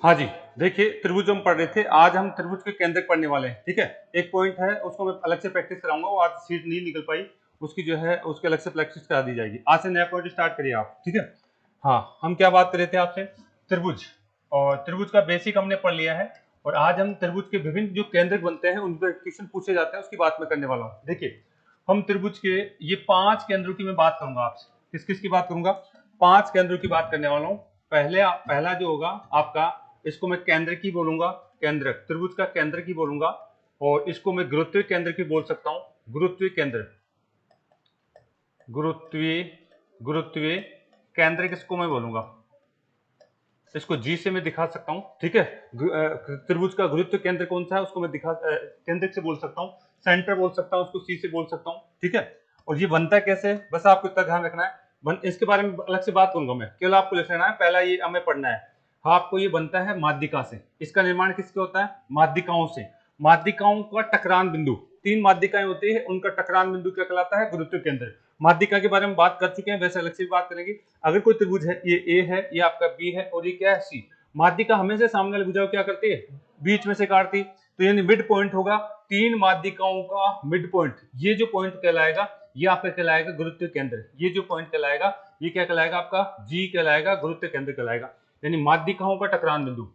हाँ जी, देखिए त्रिभुज हम पढ़ रहे थे, आज हम त्रिभुज के केंद्रक पढ़ने वाले हैं। ठीक है, एक पॉइंट है उसको मैं अलग से प्रैक्टिस कराऊंगा, वो आज सीट नहीं निकल पाई, उसकी जो है उसके अलग से प्रैक्टिस करा दी जाएगी। आज से नया पॉइंट स्टार्ट करिए आप। ठीक है, हाँ, हम क्या बात कर रहे थे आपसे, त्रिभुज, और त्रिभुज का बेसिक हमने पढ़ लिया है। और आज हम त्रिभुज के विभिन्न जो केंद्रक बनते हैं, उन पर क्वेश्चन पूछे जाते हैं, उसकी बात मैं करने वाला हूँ। देखिए, हम त्रिभुज के ये 5 केंद्रों की मैं बात करूंगा आपसे। किस किस की बात करूंगा? 5 केंद्रों की बात करने वाला हूँ। पहला जो होगा आपका, इसको मैं केंद्र की बोलूंगा, केंद्रक, त्रिभुज का केंद्र की बोलूंगा। और इसको मैं गुरुत्वीय केंद्र की बोल सकता हूं, गुरुत्वीय केंद्र, गुरुत्वीय गुरुत्वीय केंद्र किसको मैं बोलूंगा, इसको जी से मैं दिखा सकता हूं। ठीक है, त्रिभुज का गुरुत्व केंद्र कौन सा है, उसको मैं केंद्र से बोल सकता हूं, सेंटर बोल सकता हूं, उसको सी से बोल सकता हूं। ठीक है, और ये बनता कैसे है, बस आपको इतना ध्यान रखना है। इसके बारे में अलग से बात करूंगा मैं, केवल आपको लिख लेना है, पहला ये हमें पढ़ना है। हाँ, आपको ये बनता है माध्यिका से। इसका निर्माण किससे होता है? माध्यिकाओं से। माध्यिकाओं का टकरान बिंदु, 3 माध्यिकाएं होती है, उनका टकरान बिंदु क्या कहलाता है? गुरुत्व केंद्र। माध्यिका के बारे में बात कर चुके हैं, वैसे अलग से बात करेंगे। अगर कोई त्रिभुज है, ये ए है, ये आपका बी है, और ये क्या है? सी। माध्यिका हमेशा सामने वाली भुजा को क्या करती है? बीच में से काटती। तो यानी मिड पॉइंट होगा 3 माध्यिकाओं का मिड पॉइंट। ये जो पॉइंट कहलाएगा, ये आपका कहलाएगा गुरुत्व केंद्र। ये जो पॉइंट कहलाएगा, ये क्या कहलाएगा? आपका जी कहलाएगा, गुरुत्व केंद्र कहलाएगा। यानी माध्यिकाओं का टकरान बिंदु,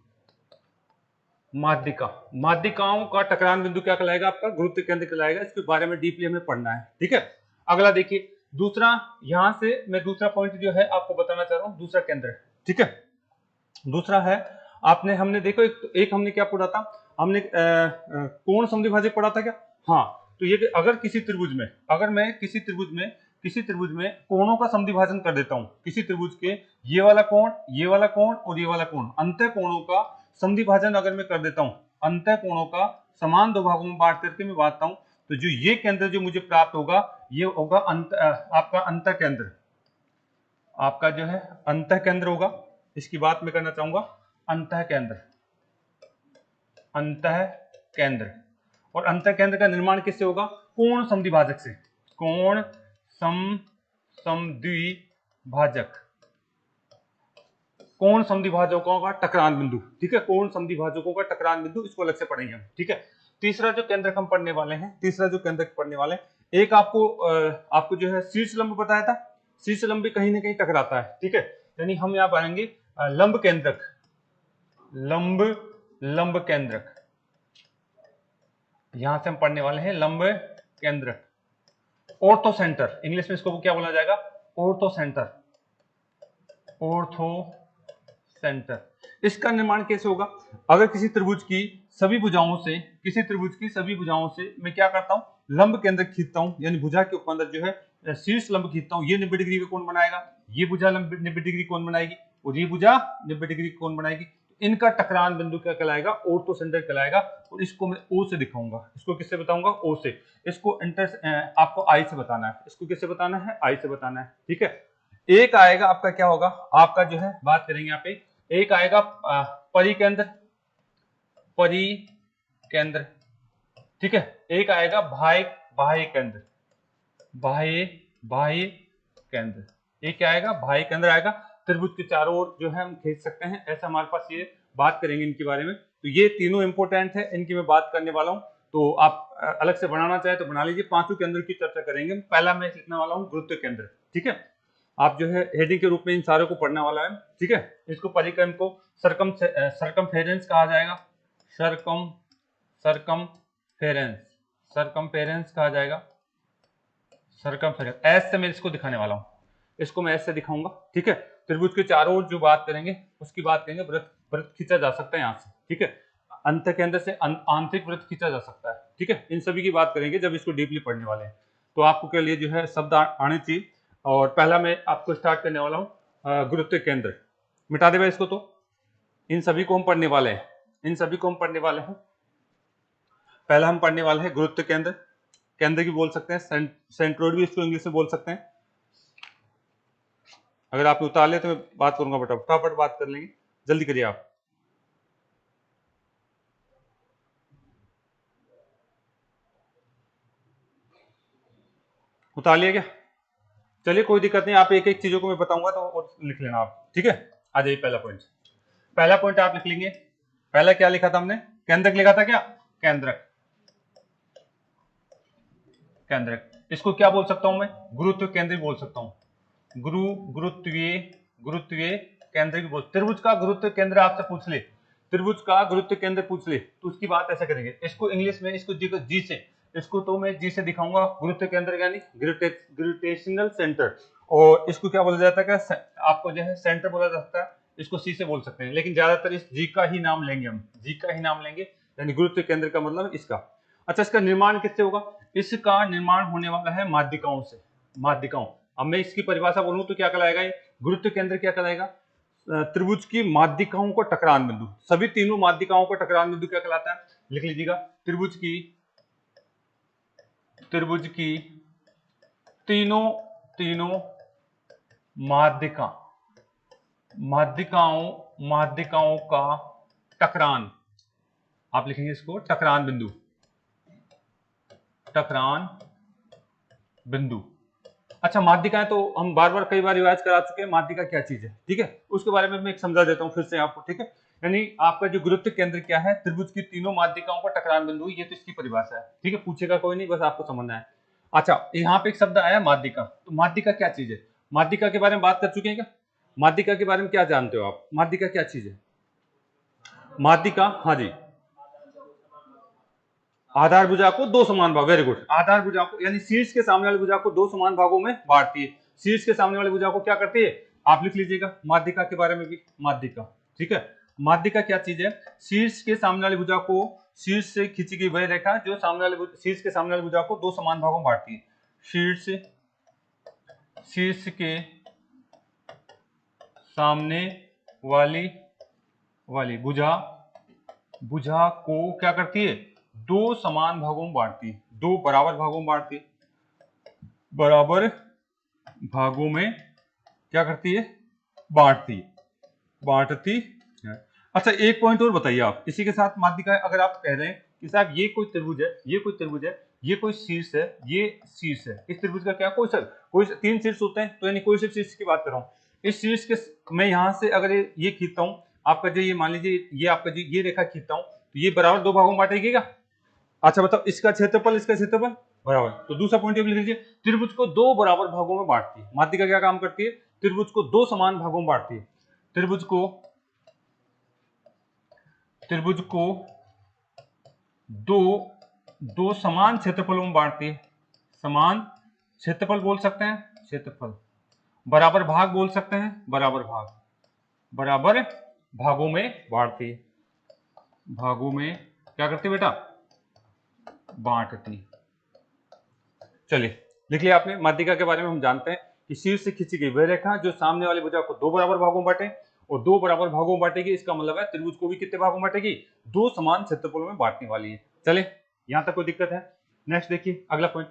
माध्यिकाओं का टकरान बिंदु क्या कहलाएगा? आपका गुरुत्व केंद्र कहलाएगा। इसके बारे में डीपली हमें पढ़ना है। ठीक है, अगला देखिए, दूसरा, यहां से मैं दूसरा पॉइंट जो है आपको बताना चाह रहा हूं, दूसरा केंद्र। ठीक है, दूसरा है, हमने देखो, एक हमने क्या पढ़ा था, हमने कोण समद्विभाजक पढ़ा था क्या? हाँ, तो ये अगर किसी त्रिभुज में, अगर मैं किसी त्रिभुज में कोणों का समद्विभाजन कर देता हूं, किसी त्रिभुज के ये वाला कोण, ये वाला कोण और ये वाला कोण, अंतः कोणों का समद्विभाजन अगर मैं कर देता हूं, अंतः कोणों का समान दो भागों में बांट करके मैं बांटता हूं, तो जो ये केंद्र जो मुझे प्राप्त होगा, ये होगा आपका अंतः केंद्र, आपका जो है अंतः केंद्र होगा। इसकी बात मैं करना चाहूंगा, अंतः केंद्र, अंतः केंद्र। और अंतः केंद्र का निर्माण किससे होगा? कोण समद्विभाजक से। कोण समद्विभाजक, कोण समद्विभाजकों का टकरान बिंदु। ठीक है, कोण समद्विभाजकों का टकरान बिंदु, इसको अलग से पढ़ेंगे हम। ठीक है, तीसरा जो केंद्र हम पढ़ने वाले हैं, एक आपको जो है शीर्ष लंब बताया था। शीर्ष लंब भी कहीं ना कहीं टकराता है। ठीक है, यानी हम यहाँ पाएंगे लंब केंद्रक, लंब केंद्रक, यहां से हम पढ़ने वाले हैं लंब केंद्रक। ऑर्थो सेंटर, इंग्लिश में इसको क्या बोला जाएगा? Ortho centre, ortho centre. इसका निर्माण कैसे होगा? अगर किसी त्रिभुज की सभी भुजाओं से, मैं क्या करता हूं? लंब केंद्र खींचता हूं, यानी भुजा के ऊपर जो है शीर्ष लंब खींचता हूं, ये 90 डिग्री का कोण बनाएगा, ये भुजा 90 डिग्री कोण बनाएगी, और ये भुजा 90 डिग्री कोण बनाएगी। इनका टकरान बिंदु क्या कहलाएगा? ऑर्थो सेंटर कहलाएगा। और इसको मैं ओ से दिखाऊंगा। इसको किससे बताऊंगा? ओ से। इसको आपको आई से बताना है। इसको किससे बताना है? आई से बताना है। ठीक है, एक आएगा आपका, क्या होगा आपका जो है, बात करेंगे यहाँ पे, एक आएगा परिकेंद्र, परिकेंद्र। ठीक है, एक आएगा बाह्य केंद्र, बाह्य केंद्र। ये क्या आएगा? बाह्य केंद्र आएगा। त्रिभुज के चारों ओर जो है हम खींच सकते हैं, ऐसा हमारे पास ये बात करेंगे इनके बारे में। तो ये तीनों इंपोर्टेंट है, इनकी मैं बात करने वाला हूं। तो आप अलग से बनाना चाहे तो बना लीजिए। पांचों केंद्र की चर्चा करेंगे। पहला मैं लिखने वाला हूं गुरुत्व केंद्र। ठीक है, आप जो है हेडिंग के रूप में इन सारों को पढ़ने वाला है। ठीक है, इसको परिक्रम को सरकमफेरेंस कहा जाएगा, सरकमफेरेंस कहा जाएगा, सरकमफेरेंस। एस से मैं इसको दिखाने वाला हूं, इसको मैं एस से दिखाऊंगा। ठीक है, त्रिभुज के चारों ओर जो बात करेंगे उसकी बात करेंगे। वृत्त खींचा जा सकता है यहाँ से। ठीक है, अंत केंद्र से आंतरिक वृत्त खींचा जा सकता है। ठीक है, इन सभी की बात करेंगे जब इसको डीपली पढ़ने वाले हैं। तो आपको के लिए जो है शब्द आने चाहिए। और पहला मैं आपको स्टार्ट करने वाला हूँ गुरुत्व केंद्र। मिटा दे भाई इसको। तो इन सभी को हम पढ़ने वाले हैं, पहला हम पढ़ने वाले हैं गुरुत्व केंद्र। केंद्र की बोल सकते हैं, सेंट्रोइड भी इसको इंग्लिश में बोल सकते हैं। अगर आपने उतार लिया तो मैं बात करूंगा, फटाफट बात कर लेंगे, जल्दी करिए आप। उतार लिया क्या? चलिए कोई दिक्कत नहीं, आप एक एक चीजों को मैं बताऊंगा तो और लिख लेना आप। ठीक है, आ जाइए। पहला पहला पॉइंट आप लिख लेंगे, पहला क्या लिखा था हमने, केंद्रक लिखा था क्या, केंद्रक, केंद्रक। इसको क्या बोल सकता हूं मैं, गुरुत्व केंद्र बोल सकता हूं, गुरुत्वीय केंद्र भी बोल। त्रिभुज का गुरुत्व केंद्र आपसे पूछ ले, त्रिभुज का गुरुत्व केंद्र पूछ ले तो उसकी बात ऐसे करेंगे, इसको इंग्लिश में इसको जी से, इसको तो मैं जी से दिखाऊंगा, गुरुत्व केंद्र यानी ग्रेविटेशनल सेंटर, और इसको क्या बोला जाता है, आपको जो है सेंटर बोला जाता है, इसको सी से बोल सकते हैं, लेकिन ज्यादातर इस जी का ही नाम लेंगे हम, जी का ही नाम लेंगे, यानी गुरुत्व केंद्र का मतलब इसका। अच्छा, इसका निर्माण किससे होगा, इसका निर्माण होने वाला है माध्यिकाओं से, माध्यिकाओं। अब मैं इसकी परिभाषा बोलूं तो क्या कहलाएगा ये, गुरुत्व केंद्र क्या कहलाएगा, त्रिभुज की माध्यिकाओं का टकरान बिंदु, सभी तीनों माध्यिकाओं का टकरान बिंदु क्या कहलाता है, लिख लीजिएगा, त्रिभुज की तीनों माध्यिकाओं का टकरान, आप लिखेंगे इसको टकरान बिंदु। अच्छा, माध्यिकाएं तो हम बार बार कई बार रिवाइज करा चुके हैं, माध्यिका क्या चीज है, ठीक है, उसके बारे में मैं एक समझा देता हूं फिर से आपको, ठीक है। यानी आपका जो गुरुत्व केंद्र क्या है, त्रिभुज की तीनों माध्यिकाओं का टकरान बिंदु, ये तो इसकी परिभाषा है, ठीक है, पूछेगा कोई नहीं, बस आपको समझना है। अच्छा, यहाँ पे एक शब्द आया माध्यिका, तो माध्यिका क्या चीज है, माध्यिका के बारे में बात कर चुके हैं क्या, माध्यिका के बारे में क्या जानते हो आप, माध्यिका क्या चीज है, माध्यिका, हाँ जी, आधार भुजा को दो समान भाग, वेरी गुड, आधार भुजा को यानी शीर्ष के सामने वाली भुजा को दो समान भागों में बांटती है, शीर्ष के सामने वाली भुजा को क्या करती है, आप लिख लीजिएगा माध्यिका के बारे में भी, माध्यिका, ठीक है। माध्यिका क्या चीज है, शीर्ष के सामने वाली भुजा को, शीर्ष से खींची गई वह रेखा जो शीर्ष के सामने वाली भुजा को दो समान भागों में बांटती है, शीर्ष के सामने वाली भुजा को क्या करती है, दो समान भागों में बांटती है, दो बराबर भागों में बांटती है, बराबर भागों में क्या करती है, बांटती है। अच्छा, एक पॉइंट और बताइए आप इसी के साथ, माध्यिका अगर आप कह रहे हैं कि साहब ये कोई त्रिभुज है, ये कोई त्रिभुज है, ये कोई शीर्ष है, ये शीर्ष है, इस त्रिभुज का क्या कोई तीन शीर्ष होते हैं, तो यानी कोई शीर्ष की बात कर रहा हूं, इस शीर्ष के मैं यहां से अगर ये खींचता हूं, आपका जो ये मान लीजिए ये आपका जो ये रेखा खींचता हूं, तो ये बराबर दो भागों में बांटेगी क्या, अच्छा बताओ, इसका क्षेत्रफल बराबर, तो दूसरा पॉइंट लिख लीजिए, त्रिभुज को दो बराबर भागों में बांटती है, माध्यिका क्या काम करती है, त्रिभुज को दो समान भागों में बांटती है, त्रिभुज को दो समान क्षेत्रफलों में बांटती है, समान क्षेत्रफल बोल सकते हैं, क्षेत्रफल, बराबर भाग बोल सकते हैं, बराबर भागों में बांटती है, भागों में क्या करती बेटा, बांटती। चलिए लिख लिया आपने, माध्यिका के बारे में हम जानते हैं कि शीर्ष से खींची गई वह रेखा जो सामने वाली भुजा को दो बराबर भागों में बांटे, और दो बराबर भागों में बांटेगी, इसका मतलब है त्रिभुज को भी कितने भागों में बांटेगी, दो समान क्षेत्रफलों में बांटने वाली है। चले, यहां तक कोई दिक्कत है, नेक्स्ट देखिए अगला पॉइंट,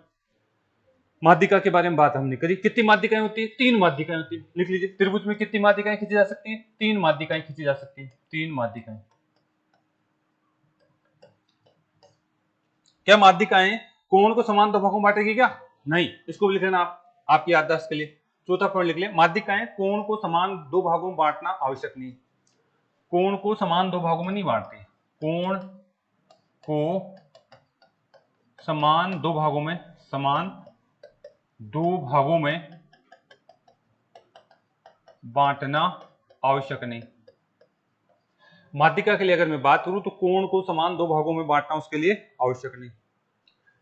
माध्यिका के बारे में बात हमने करी, कितनी माध्यिकाएं होती है, तीन माध्यिकाएं होती है, लिख लीजिए, त्रिभुज में कितनी माध्यिकाएं खींची जा सकती है, तीन माध्यिकाएं खींची जा सकती है, तीन माध्यिकाएं। क्या माध्यिकाएं कोण को समान दो भागों में बांटेगी क्या, नहीं, इसको भी लिख लेना आप, आपकी याददाश्त के लिए। चौथा पॉइंट लिख लें, माध्यिकाएं कोण को समान दो भागों में बांटना आवश्यक नहीं, कोण को समान दो भागों में नहीं बांटती, कोण को समान दो भागों में बांटना आवश्यक नहीं। माध्यिका के लिए अगर मैं बात करूं तो कोण को समान दो भागों में बांटना उसके लिए आवश्यक नहीं,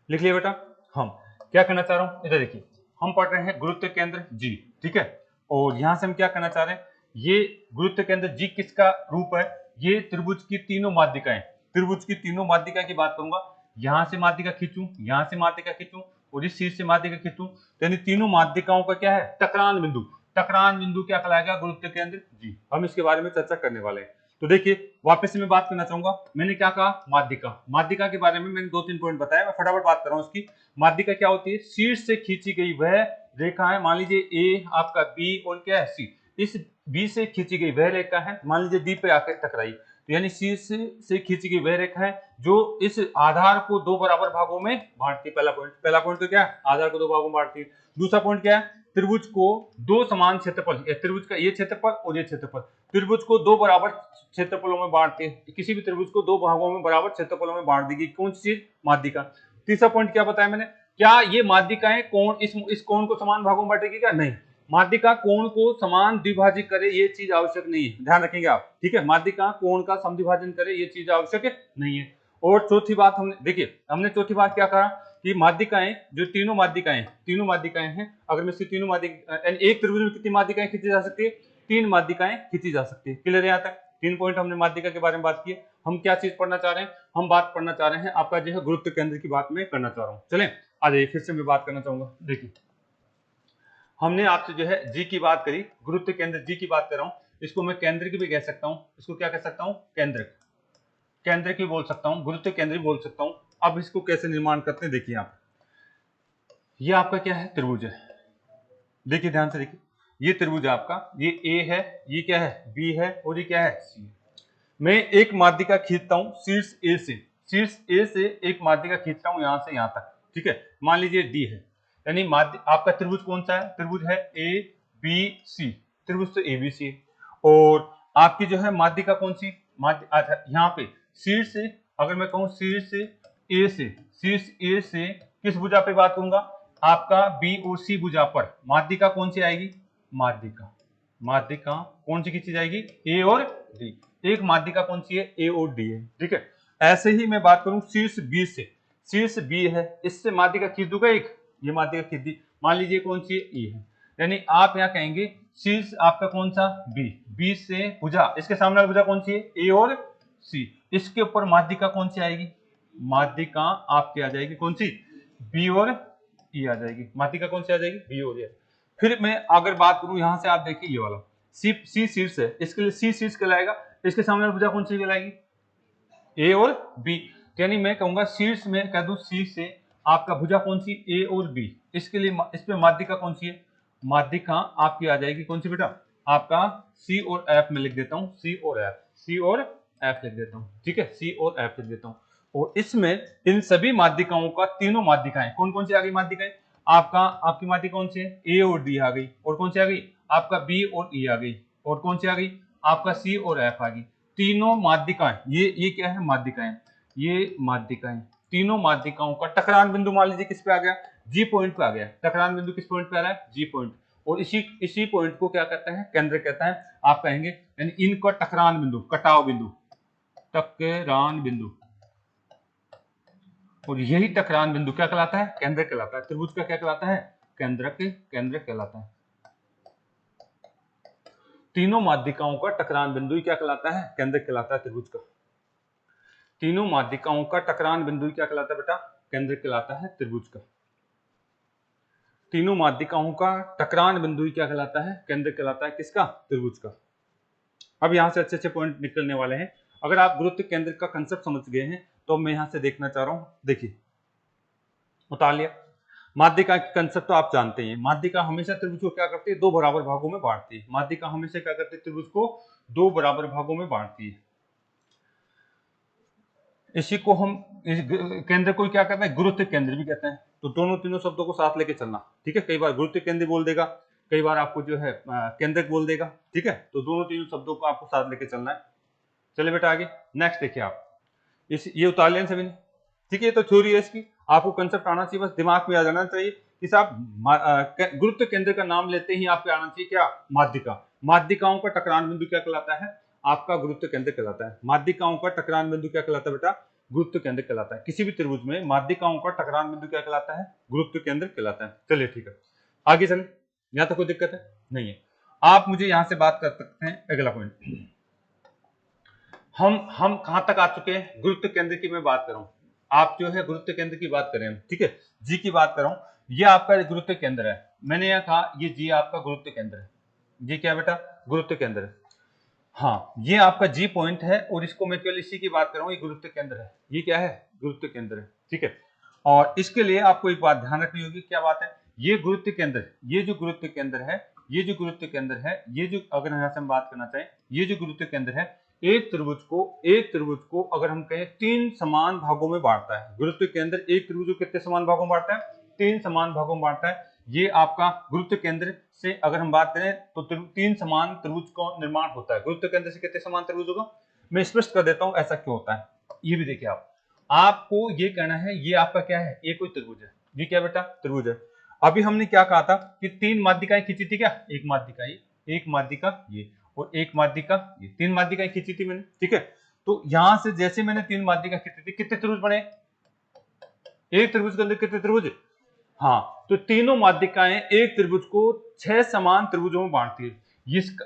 लिख लिया बेटा। हम क्या कहना चाह रहा हूं, इधर देखिए, हम पढ़ रहे हैं गुरुत्व केंद्र जी, ठीक है, और यहां से हम क्या कहना चाह रहे हैं, ये गुरुत्व केंद्र जी किसका रूप है, ये त्रिभुज की तीनों माध्यिकाएं, त्रिभुज की तीनों माध्यिका की बात करूंगा, यहां से माध्यिका खींचूं, यहां से माध्यिका खींचूं, और इस शीर्ष से माध्यिका खींचूं, तो यानी तीनों माध्यिकाओं का क्या है, टकरान बिंदु, टकरान बिंदु क्या कहलाएगा, गुरुत्व केंद्र जी। हम इसके बारे में चर्चा करने वाले हैं। तो देखिए वापस से मैं बात करना चाहूंगा, मैंने क्या कहा, माध्यिका, माध्यिका के बारे में मैंने दो तीन पॉइंट बताया, मैं फटाफट बात कर रहा हूं उसकी। माध्यिका क्या होती है, शीर्ष से खींची गई वह रेखा है, मान लीजिए ए आपका बी और क्या है सी, इस बी से खींची गई वह रेखा है, मान लीजिए डी पे आकर टकराई, तो यानी शीर्ष से खींची गई वह रेखा है जो इस आधार को दो बराबर भागों में बांटती है। पहला पॉइंट तो क्या है, आधार को दो भागों में बांटती है। दूसरा पॉइंट क्या है, त्रिभुज को दो समान क्षेत्रफल, त्रिभुज का ये क्षेत्रफल और ये क्षेत्रफल, त्रिभुज को दो बराबर क्षेत्रफलों में बांटते हैं, किसी भी त्रिभुज को दो भागों में बराबर क्षेत्रफलों में बांट देगी, कौन सी चीज, माध्यिका। तीसरा पॉइंट क्या बताया मैंने, क्या ये माध्यिकाएं कोण इस कोण को समान भागों में बांटेगी क्या, नहीं, माध्यिका कोण को समान द्विभाजित करे ये चीज आवश्यक नहीं है, ध्यान रखेंगे आप, ठीक है, माध्यिका कोण का समद्विभाजन करे ये चीज आवश्यक नहीं है। और चौथी बात हमने देखिए, हमने चौथी बात क्या कहा कि माध्यिकाएं, जो तीनों माध्यिकाएं हैं, अगर मैं तीनों माध्यिका यानी एक त्रिभुज में कितनी माध्यिकाएं खींची जा सकती है, 3 माध्यिकाएं खींची जा सकती है। क्लियर है यहाँ तक, 3 पॉइंट हमने माध्यिका के बारे में बात की है। हम क्या चीज पढ़ना चाह रहे हैं, हम बात पढ़ना चाह रहे हैं आपका जो है गुरुत्व केंद्र की बात मैं करना चाह रहा हूँ। चलें आ जाइए, फिर से मैं बात करना चाहूंगा। देखिए हमने आपसे जो है जी की बात करी, गुरुत्व केंद्र जी की बात कर रहा हूँ, इसको मैं केंद्र की भी कह सकता हूँ, इसको क्या कह सकता हूँ, केंद्र की बोल सकता हूँ, गुरुत्व केंद्र भी बोल सकता हूँ। अब इसको कैसे निर्माण करते हैं, देखिए आप, ये आपका क्या है, त्रिभुज है, देखिए ध्यान से देखिए, ये त्रिभुज है आपका, ये ए है, ये क्या है, बी है, और ये क्या है, सी है। मैं एक माध्यिका खींचता हूँ शीर्ष ए से एक माध्यिका खींचता हूँ यहां से यहां तक, ठीक है, मान लीजिए डी है, यानी माध्य आपका त्रिभुज कौन सा है, त्रिभुज है ए बी सी, त्रिभुज तो ए बी सी है। और आपकी जो है माध्यिका कौन सी, अच्छा यहाँ पे शीर्ष से, अगर मैं कहूँ शीर्ष ए से किस भुजा पे बात करूंगा, आपका बी और सी भुजा पर माध्यिका कौन सी आएगी, माध्यिका कौन सी खींची जाएगी, ए और डी, एक माध्यिका कौन सी है, ए और डी है, ठीक है। ऐसे ही मैं बात करूं शीर्ष बी से, शीर्ष बी है, इससे माध्यिका खींच दूंगा एक, ये माध्यिका खींच दी, मान लीजिए कौन सी है, ई है, यानी आप यहाँ कहेंगे शीर्ष आपका कौन सा, बी से भुजा, इसके सामने वाली भुजा कौन सी है, ए और सी, इसके ऊपर माध्यिका कौन सी आएगी, माध्यिका आपकी आ जाएगी कौन सी, बी और ई आ जाएगी, माध्यिका कौन सी आ जाएगी, बी और ई। फिर मैं अगर बात करूं यहां से, आप देखिए ये वाला सी शीर्ष है, इसके लिए सी शीर्ष कहलाएगा, इसके सामने भुजा कौन सी कहलाएगी, ए और बी, यानी मैं कहूंगा शीर्ष में कह दूं सी से आपका भुजा कौन सी, ए और बी, इसके लिए इस पे माध्यिका कौन सी है, माध्यिका आपकी आ जाएगी कौन सी बेटा, आपका सी और एफ में लिख देता हूं, सी और एफ लिख देता हूं, ठीक है, सी और एफ लिख देता हूं। और इसमें इन सभी माध्यिकाओं का, तीनों माध्यिकाएं कौन कौन सी आ गई माध्यिकाएं, आपकी माध्यिका कौन सी है, ए और डी आ गई, और कौन सी आ गई, आपका बी और ई आ गई, और कौन सी आ गई, आपका सी और एफ आ गई। तीनों माध्यिकाएं, ये क्या है, माध्यिकाएं, ये माध्यिकाएं, तीनों माध्यिकाओं का टकरान बिंदु मान लीजिए किस पे आ गया, जी पॉइंट पे आ गया, टकरान बिंदु किस पॉइंट पे आ रहा है, जी पॉइंट, और इसी पॉइंट को क्या कहते हैं, केंद्र कहता है, आप कहेंगे, यानी इनका टकरान बिंदु, कटाव बिंदु, टकरान बिंदु, और यही टकरान बिंदु क्या कहलाता है, केंद्र कहलाता है, त्रिभुज का क्या कहलाता है, केंद्र कहलाता है। तीनों माध्यिकाओं का टकरान बिंदु क्या कहलाता है, केंद्र कहलाता है त्रिभुज का। तीनों माध्यिकाओं का टकरान बिंदु क्या कहलाता है बेटा, केंद्र कहलाता है त्रिभुज का। तीनों माध्यिकाओं का टकरान बिंदु क्या कहलाता है, केंद्र कहलाता है किसका, त्रिभुज का। अब यहां से अच्छे पॉइंट निकलने वाले हैं। अगर आप गुरुत्व केंद्र का कंसेप्ट समझ गए हैं तो मैं यहां से देखना चाह रहा हूं, देखिए उतार लिया, माध्यिका के कंसेप्ट तो आप जानते हैं, माध्यिका हमेशा त्रिभुज को क्या करती है, दो बराबर भागों में बांटती है, माध्यिका हमेशा क्या करती है, त्रिभुज को दो बराबर भागों में बांटती है। इसी को हम केंद्र को क्या कहते हैं, गुरुत्व केंद्र भी कहते हैं। तो दोनों तीनों शब्दों को साथ लेके चलना, ठीक है, कई बार गुरुत्व केंद्र बोल देगा, कई बार आपको जो है केंद्रक बोल देगा, ठीक है, तो दोनों तीनों शब्दों को आपको साथ लेके चलना है। चलिए बेटा आगे नेक्स्ट देखिए आप, ये उतार लें सभी ने, ठीक है, तो थ्योरी है इसकी, आपको कंसेप्ट आना चाहिए, बस दिमाग में आ जाना चाहिए कि साहब गुरुत्व केंद्र का नाम लेते ही आपको आना चाहिए क्या, माध्यिका, माध्यिकाओं का टकरान बिंदु क्या कहलाता है, आपका गुरुत्व केंद्र कहलाता है। माध्यिकाओं का टकरान बिंदु क्या कहलाता है बेटा, गुरुत्व केंद्र कहलाता है। किसी भी त्रिभुज में माध्यिकाओं का टकरान बिंदु क्या कहलाता है, गुरुत्व केंद्र कहलाता है। चलिए ठीक है, आगे चलें, यहां तक कोई दिक्कत है नहीं है। आप मुझे यहां से बात कर सकते हैं, अगला पॉइंट, हम कहां तक आ चुके हैं, गुरुत्व केंद्र की मैं बात कर रहा हूं, आप जो है गुरुत्व केंद्र की बात करें, ठीक है, जी की बात कर रहा हूं, ये आपका गुरुत्व केंद्र है, मैंने यहां कहा ये जी आपका गुरुत्व केंद्र है, ये क्या बेटा, गुरुत्व केंद्र है, हाँ ये आपका जी पॉइंट है, और इसको मैं केवल इसी की बात कर रहा हूं, ये गुरुत्व केंद्र है, ये क्या है, गुरुत्व केंद्र है, ठीक है। और इसके लिए आपको एक बात ध्यान रखनी होगी, क्या बात है, ये गुरुत्व केंद्र, ये जो गुरुत्व केंद्र है, ये जो गुरुत्व केंद्र है, ये जो अगर यहां से हम बात करना चाहें, ये जो गुरुत्व केंद्र है, एक त्रिभुज को अगर हम कहें 3 समान भागों में बांटता है। गुरुत्व केंद्र एक त्रिभुज को कितने समान भागों में बांटता है, 3 समान भागों में बांटता है। ये आपका गुरुत्व केंद्र से अगर हम बात करें तो 3 समान त्रिभुज का निर्माण होता है। गुरुत्व केंद्र से कितने समान त्रिभुज होगा, मैं स्पष्ट कर देता हूं ऐसा क्यों होता है। ये भी देखिए, आपको ये कहना है ये आपका क्या है, ये कोई त्रिभुज है, ये क्या बेटा त्रिभुज है। अभी हमने क्या कहा था कि 3 माध्यिकाएं खींची थी, क्या एक माध्यिका ये, एक माध्यिका ये और एक माध्यिका ये, 3 माध्यिकाएं खींची थी मैंने, ठीक है। तो यहां से जैसे मैंने 3 माध्यिका खींची थी, कितने त्रिभुज बने, एक त्रिभुज के अंदर कितने त्रिभुज, हाँ, तो तीनों माध्यिकाएं एक त्रिभुज को 6 समान त्रिभुजों में बांटती है।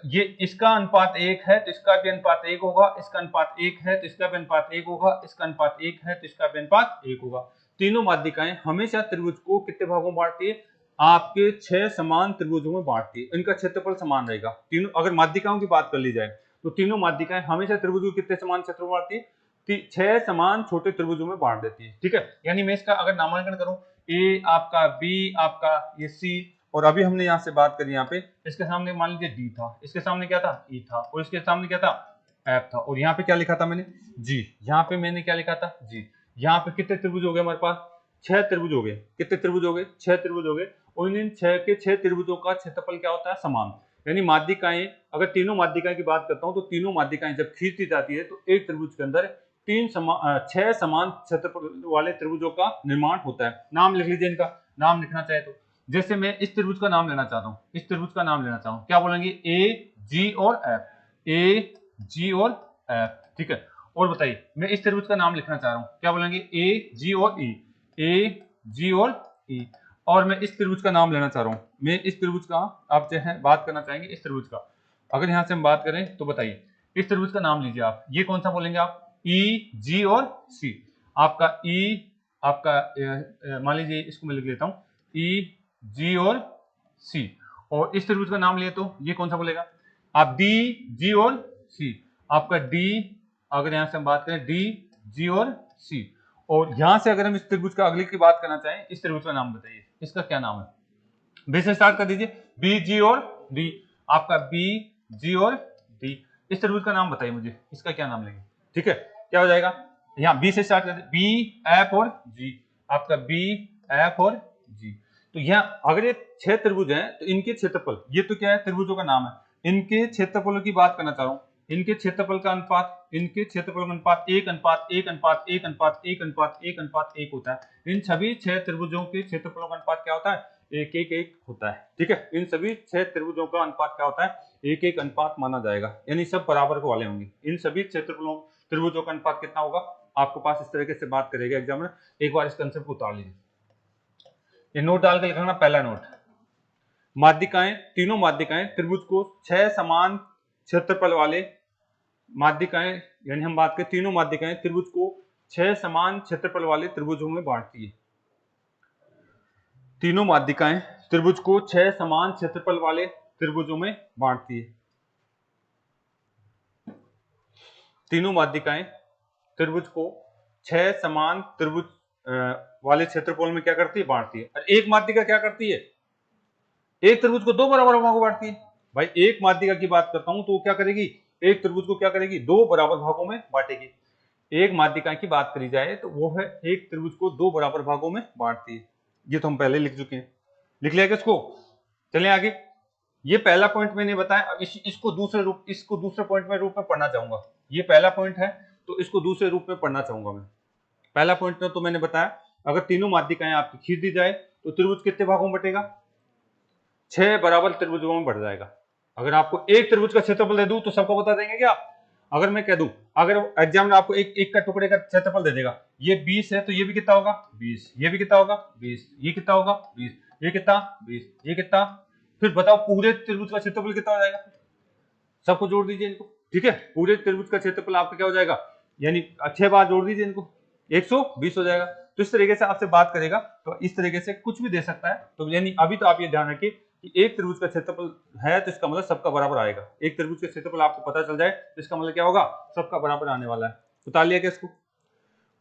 ये इसका अनुपात 1 है तो इसका भी अनुपात 1 होगा, इसका अनुपात 1 है तो इसका भी अनुपात 1 होगा, इसका अनुपात 1 है तो इसका भी अनुपात 1 होगा। तीनों माध्यिकाएं हमेशा त्रिभुज को कितने भागों में बांटती है, आपके 6 समान त्रिभुजों में बांटती है। इनका क्षेत्रफल समान रहेगा तीनों। अगर माध्यिकाओं की बात कर ली जाए तो तीनों माध्यिकाएं हमेशा त्रिभुज को कितने समान क्षेत्रों में बांटती है, 6 समान छोटे त्रिभुजों में बांट देती है, ठीक है। यानी मैं इसका अगर नामांकन करूं, ए आपका, बी आपका, ये सी, और अभी हमने यहां से बात करी, यहाँ पे इसके सामने मान लीजिए डी था, इसके सामने क्या था, ई था, और इसके सामने क्या था, एफ था, और यहाँ पे क्या लिखा था मैंने, जी। यहाँ पे मैंने क्या लिखा था, जी। यहाँ पे कितने त्रिभुज हो गए हमारे पास, 6 त्रिभुज हो गए। कितने त्रिभुज हो गए, 6 त्रिभुज हो गए। और इन 6 के 6 त्रिभुजों का क्षेत्रफल क्या होता है, समान। यानी माध्यिकाएं, अगर तीनों माध्यिकाएं की बात करता हूं तो तीनों माध्यिकाएं जब खींची जाती है तो एक त्रिभुज के अंदर 6 समान क्षेत्रफल वाले त्रिभुजों का निर्माण होता है। नाम लिख लीजिए, इनका नाम लिखना चाहे तो, जैसे मैं इस त्रिभुज का नाम लेना चाहता हूं, इस त्रिभुज का नाम लेना चाहूं, क्या बोलेंगे, ए जी और एफ, ए जी और एफ, ठीक है। और बताइए मैं इस त्रिभुज का नाम लिखना चाह रहा हूं, क्या बोलेंगे, ए जी और ई, ए जी और ई। और मैं इस त्रिभुज का नाम लेना चाह रहा हूं, मैं इस त्रिभुज का, आप जो है बात करना चाहेंगे इस त्रिभुज का, अगर यहां से हम बात करें तो बताइए इस त्रिभुज का नाम लीजिए आप, ये कौन सा बोलेंगे आप, ई जी और सी। आपका ई आपका मान लीजिए इसको मैं लिख लेता हूं, ई जी और सी। और इस त्रिभुज का नाम लिए तो ये कौन सा बोलेगा, आप डी जी और सी। आपका डी, अगर यहां से हम बात करें, डी जी और सी। और यहां से अगर हम इस त्रिभुज का अगले की बात करना चाहें, इस त्रिभुज का नाम बताइए, इसका क्या नाम है, बी से स्टार्ट कर दीजिए, बी जी और डी। आपका बी जी और डी, इस त्रिभुज का नाम बताइए मुझे, इसका क्या नाम लेंगे, ठीक है। क्या हो जाएगा, यहाँ बी से स्टार्ट कर दीजिए, बी एफ और जी। आपका बी एफ और जी। तो यहाँ अगर ये 6 त्रिभुज हैं तो इनके क्षेत्रफल, ये तो क्या है, त्रिभुजों का नाम है, इनके क्षेत्रफलों की बात करना चाह रहा हूँ। इनके क्षेत्रफल का अनुपात, इनके क्षेत्रफल का अनुपात 1 अनुपात 1 अनुपात 1 अनुपात 1 अनुपात 1 अनुपात 1 होता है। इन सभी 6 त्रिभुजों के क्षेत्रफलों का अनुपात क्या होता है, 1:1:1 होता है, ठीक है। इन सभी 6 त्रिभुजों का अनुपात क्या होता है, 1:1 अनुपात माना जाएगा, यानी सब बराबर को वाले होंगे। इन सभी क्षेत्रफलों त्रिभुजों का अनुपात कितना होगा, आपके पास इस तरीके से बात करेगा एग्जामिनर। एक बार इस कंसेप्ट को उतार लीजिए, ये नोट डाल के लिखना, पहला नोट, माध्यिकाएं, तीनों माध्यिकाएं त्रिभुज को 6 समान क्षेत्रफल वाले माध्यिकाएं, यानी हम बात करें तीनों माध्यिकाएं त्रिभुज को 6 समान क्षेत्रफल वाले त्रिभुजों में बांटती है। तीनों माध्यिकाएं त्रिभुज को 6 समान क्षेत्रफल वाले त्रिभुजों में बांटती है। तीनों माध्यिकाएं त्रिभुज को 6 समान त्रिभुज वाले क्षेत्रफल में क्या करती है, बांटती है। और एक माध्यिका क्या करती है, एक त्रिभुज को 2 बराबर भागों में बांटती है। भाई एक माध्यिका की बात करता हूं तो वो क्या करेगी, एक त्रिभुज को क्या करेगी, 2 बराबर भागों में बांटेगी। एक माध्यिका की बात करी जाए तो वो है एक त्रिभुज को 2 बराबर भागों में बांटती है। ये तो हम पहले लिख चुके हैं, लिख लिया इसको, चलें आगे। ये पहला पॉइंट मैंने बताया, इसको दूसरे पॉइंट में रूप में पढ़ना चाहूंगा। ये पहला पॉइंट है तो इसको दूसरे रूप में पढ़ना चाहूंगा मैं। पहला पॉइंट तो मैंने बताया, अगर तीनों माध्यिकाएं आपकी खींच दी जाए तो त्रिभुज कितने भागों में बटेगा, 6 बराबर त्रिभुजों में बढ़ जाएगा। अगर आपको एक त्रिभुज का क्षेत्रफल दे दूं तो सबको बता देंगे क्या, अगर मैं कह दूं, अगर एग्जामिनर आपको एक का टुकड़े का क्षेत्रफल दे देगा, ये 20 है तो ये भी कितना होगा 20, ये भी कितना होगा 20, ये कितना होगा 20, ये कितना 20, ये कितना, फिर बताओ पूरे त्रिभुज का क्षेत्रफल कितना हो जाएगा, सबको जोड़ दीजिए इनको, ठीक है। पूरे त्रिभुज का क्षेत्रफल आपका क्या हो जाएगा, यानी 6 बार जोड़ दीजिए इनको, 120 हो जाएगा। तो इस तरीके से आपसे बात करेगा तो इस तरीके से कुछ भी दे सकता है। तो यानी अभी तो आप ये ध्यान रखिए कि एक त्रिभुज का क्षेत्रफल है तो इसका मतलब सबका बराबर आएगा। एक त्रिभुज का क्षेत्रफल आपको पता चल जाए तो इसका मतलब क्या होगा, सबका बराबर आने वाला है। उतार लिया क्या इसको।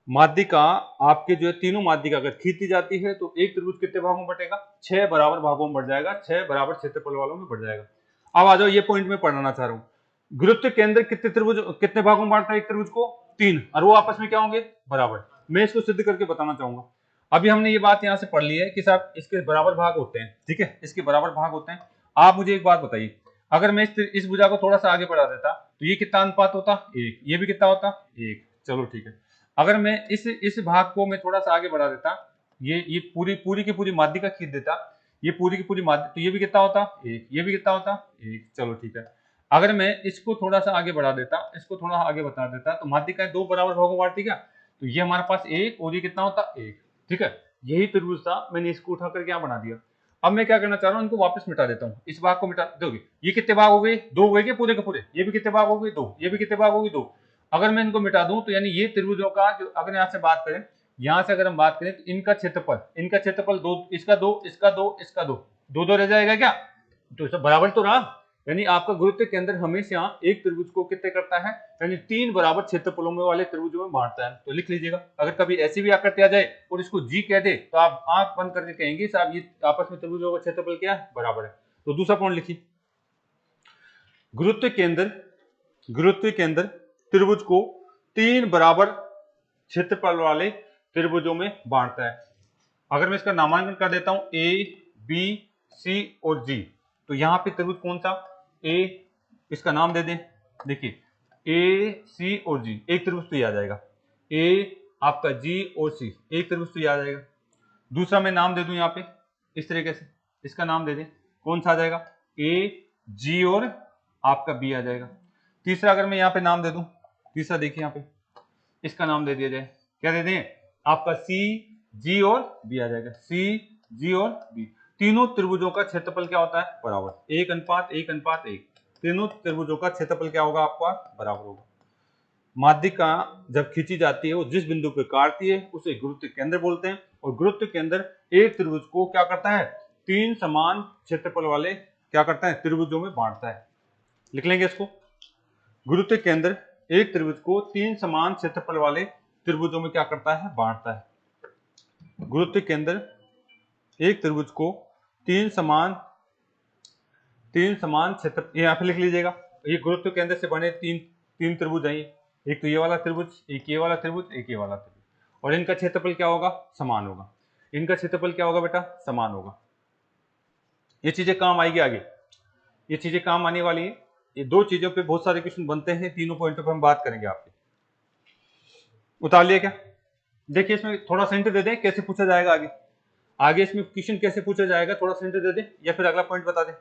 माध्यिका आपके जो है तीनों माध्यिका अगर खींची जाती है तो एक त्रिभुज कितने भागों में बटेगा, 6 बराबर भागों में बढ़ जाएगा, 6 बराबर क्षेत्रफल वालों में बढ़ जाएगा। अब आ जाओ, ये पॉइंट में पढ़ना चाह रहा हूं, गुरुत्व केंद्र कितने भागों में बांटता है एक त्रिभुज को, 3, और वो आपस में क्या होंगे, बराबर। मैं इसको सिद्ध करके बताना चाहूंगा। अभी हमने ये बात यहाँ से पढ़ ली है कि साहब इसके बराबर भाग होते हैं, ठीक है, इसके बराबर भाग होते हैं। आप मुझे एक बात बताइए, अगर मैं इस भुजा को थोड़ा सा आगे बढ़ा देता तो ये कितना अनुपात होता, 1, ये भी कितना होता, 1। चलो ठीक है, अगर मैं इस भाग को मैं थोड़ा सा आगे बढ़ा देता, ये पूरी की पूरी माध्यिका खींच देता, ये पूरी की पूरी माध्यिका, तो ये भी कितना होता, 1, ये भी कितना होता, 1। चलो ठीक है, अगर मैं इसको थोड़ा सा आगे बढ़ा देता, इसको थोड़ा आगे बता देता, तो माध्यिकाएं 2 बराबर भागों में बांटती क्या, तो ये हमारे पास 1 और ये कितना होता, 1। ठीक है, यही त्रिभुज था, मैंने इसको उठा करके यहाँ बना दिया। अब मैं क्या करना चाह रहा हूँ, इनको वापस मिटा देता हूँ, इस भाग को मिटा दोगे, ये कितने भाग हो गए, 2 हो गए पूरे के पूरे, ये भी कितने भाग हो गए, 2, ये भी कितने भाग हो गए, 2। अगर मैं इनको मिटा दूं तो यानी ये त्रिभुजों का जो, अगर यहाँ से बात करें, यहाँ से अगर हम बात करें तो इनका क्षेत्रफल 2, इसका 2, इसका 2, इसका 2, 2 रह जाएगा क्या, तो सब बराबर तो रहा। यानी आपका गुरुत्व केंद्र हमेशा एक त्रिभुज को कितने करता है, यानी 3 बराबर क्षेत्रफलों में वाले त्रिभुजों में बांटता है। तो लिख लीजिएगा, अगर कभी ऐसी भी आकृति आ जाए और इसको जी कह दे तो आप आंख बंद करके कहेंगे साहब ये आपस में त्रिभुजों का क्षेत्रफल क्या है, बराबर है। तो दूसरा पॉइंट लिखिए, गुरुत्व केंद्र त्रिभुज को 3 बराबर क्षेत्रफल वाले त्रिभुजों में बांटता है। अगर मैं इसका नामांकन कर देता हूं ए, बी, सी और जी, तो यहाँ पे त्रिभुज कौन सा, ए, इसका नाम दे दें, देखिए ए, सी और जी, एक त्रिभुज तो ये आ जाएगा, ए आपका जी और सी, एक त्रिभुज तो ये आ जाएगा। दूसरा मैं नाम दे दूं यहाँ पे इस तरीके से, इसका नाम दे दें, कौन सा आ जाएगा, ए, जी और आपका बी आ जाएगा। तीसरा अगर मैं यहाँ पे नाम दे दूं, तीसरा देखिए यहाँ पे, इसका नाम दे दिया जाए, क्या दे दें, आपका सी, जी और बी आ जाएगा, सी, जी और बी। तीनों त्रिभुजों का क्षेत्रफल क्या होता है, बराबर, 1:1:1। तीनों त्रिभुजों का क्षेत्रफल क्या होगा आपका, बराबर होगा। माध्यिका जब खींची जाती है वो जिस बिंदु पे काटती है उसे गुरुत्व केंद्र बोलते हैं, और गुरुत्व केंद्र एक त्रिभुज को क्या करता है, 3 समान क्षेत्रफल वाले क्या करता है, त्रिभुजों में बांटता है। लिख लेंगे इसको, गुरुत्व केंद्र एक त्रिभुज को 3 समान क्षेत्रफल वाले त्रिभुजों में क्या करता है, बांटता है। गुरुत्व केंद्र एक त्रिभुज को 3 समान क्षेत्र, यहाँ पे लिख लीजिएगा, ये गुरुत्व केंद्र से बने तीन त्रिभुज हैं, एक तो ये वाला त्रिभुज, एक ये वाला त्रिभुज, एक ये वाला त्रिभुज, और इनका क्षेत्रफल क्या होगा, समान होगा। इनका क्षेत्रफल क्या होगा बेटा, समान होगा। ये चीजें काम आएगी आगे, ये चीजें काम आने वाली है। ये 2 चीजों पे बहुत सारे क्वेश्चन बनते हैं, तीनों पॉइंटों पे हम बात करेंगे आपके। उतार लिया क्या, देखिए इसमें थोड़ा सा हिंट दे दें कैसे पूछा जाएगा आगे इसमें क्वेश्चन कैसे पूछा जाएगा, थोड़ा सा हिंट दे दें या फिर अगला पॉइंट बता दें।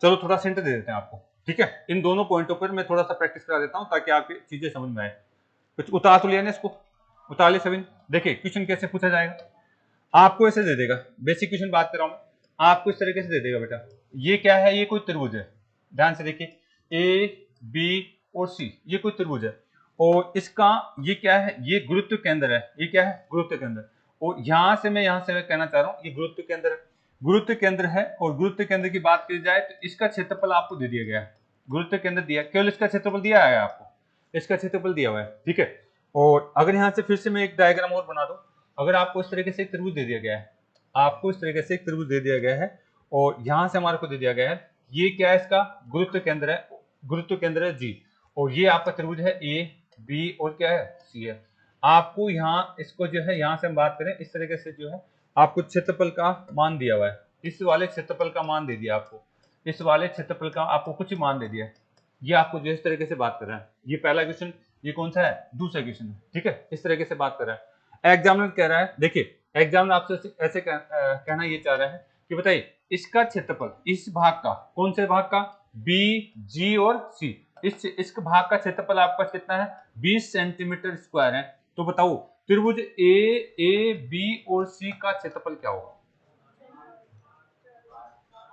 चलो थोड़ा सा हिंट दे देते हैं आपको, ठीक है, इन दोनों पॉइंटों पर मैं थोड़ा सा प्रैक्टिस करा देता हूं ताकि आपकी चीजें समझ में आए। कुछ उतार तो लिया ना इसको, उतार लिया सभी। देखिए क्वेश्चन कैसे पूछा जाएगा, आपको ऐसे दे देगा, बेसिक क्वेश्चन बात कर रहा हूं, आपको इस तरीके से दे देगा, बेटा ये क्या है, ये कोई त्रिभुज है, ध्यान से देखिए, ए, बी और सी, ये कोई त्रिभुज है, और इसका ये क्या है, ये गुरुत्व केंद्र है, ये क्या है, गुरुत्व केंद्र, और यहां से मैं कहना चाह रहा हूं ये गुरुत्व केंद्र है, गुरुत्व केंद्र है, और गुरुत्व केंद्र की बात की जाए तो इसका क्षेत्रफल आपको दे दिया गया है, गुरुत्व केंद्र दिया, केवल इसका क्षेत्रफल दिया है आपको, इसका क्षेत्रफल दिया हुआ है, ठीक है। और अगर यहां से फिर से मैं एक डायग्राम और बना दूं, अगर आपको इस तरीके से एक त्रिभुज दे दिया गया है, आपको इस तरीके से एक त्रिभुज दे दिया गया है, और यहां से हमारे को दे दिया गया है, ये क्या है, इसका गुरुत्व केंद्र है, जी, और ये आपका त्रिभुज है ए, बी और क्या है, सी है। आपको यहाँ इसको जो है, यहाँ से हम बात करें इस तरीके से जो है, आपको क्षेत्रफल का मान दिया हुआ है, इस वाले क्षेत्रफल का मान दे दिया आपको, इस वाले क्षेत्रफल का आपको कुछ मान दे दिया, ये आपको जो इस तरीके से बात कर रहा है, ये पहला क्वेश्चन, ये कौन सा है, दूसरा क्वेश्चन है, ठीक है, इस तरीके से बात कर रहा है। एग्जामिनर कह रहा है, देखिए एग्जामिनर आपसे ऐसे कहना ये चाह रहा है कि बताइए इसका क्षेत्रफल, इस भाग का, कौन से भाग का, बी, जी और सी, इस भाग का क्षेत्रफल आपका कितना है, 20 सेंटीमीटर स्क्वायर है। तो बताओ त्रिभुज ए, बी और सी का क्षेत्रफल क्या होगा,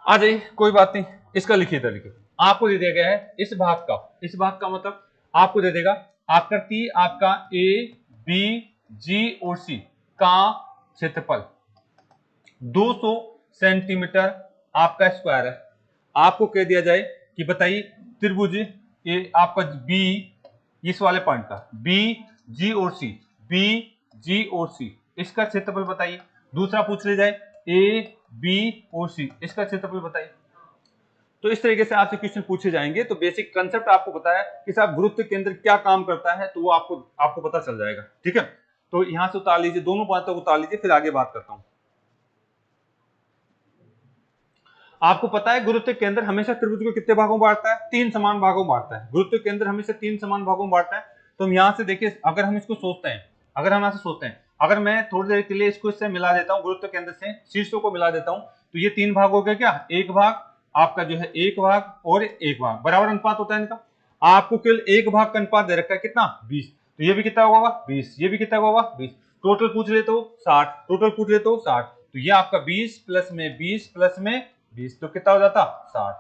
आ जाइए, कोई बात नहीं, इसका लिखिए, इधर लिखिए, आपको दे दिया गया है इस भाग का मतलब आपको दे देगा, आकृति आपका ए, बी, जी और सी का क्षेत्रफल 200 सेंटीमीटर आपका स्क्वायर है। आपको कह दिया जाए कि बताइए त्रिभुज ये आपका बी, इस वाले पॉइंट का बी, जी और सी, बी, जी और सी, इसका क्षेत्रफल बताइए। दूसरा पूछ ले जाए ए, बी और सी, इसका क्षेत्रफल बताइए। तो इस तरीके से आपसे क्वेश्चन पूछे जाएंगे। तो बेसिक कंसेप्ट आपको पता है कि साहब गुरुत्व केंद्र क्या काम करता है, तो वो आपको पता चल जाएगा, ठीक है। तो यहां से उतार लीजिए, दोनों बातों को उतार लीजिए, फिर आगे बात करता हूं। आपको पता है गुरुत्व केंद्र हमेशा त्रिभुज को कितने भागों में बांटता है? 3 समान भागों में बांटता है। गुरुत्व केंद्र हमेशा 3 समान भागों में बांटता है। तो हम यहां से देखिए, अगर हम इसको सोचते हैं, अगर हम यहां से सोचते हैं, अगर मैं थोड़ी देर के लिए इसको इससे मिला देता हूं, गुरुत्व केंद्र से शीर्षों को मिला देता हूं, तो ये 3 भाग हो गए क्या? एक भाग आपका जो है एक भाग और एक भाग, बराबर अनुपात होता है इनका। आपको केवल एक भाग का अनुपात दे रखा है कितना? 20। तो ये भी कितना होगा? 20। ये भी कितना होगा? 20। टोटल पूछ ले तो 60, टोटल पूछ ले तो 60। तो ये आपका 20 प्लस में 20 प्लस में 20, तो कितना हो जाता? 60।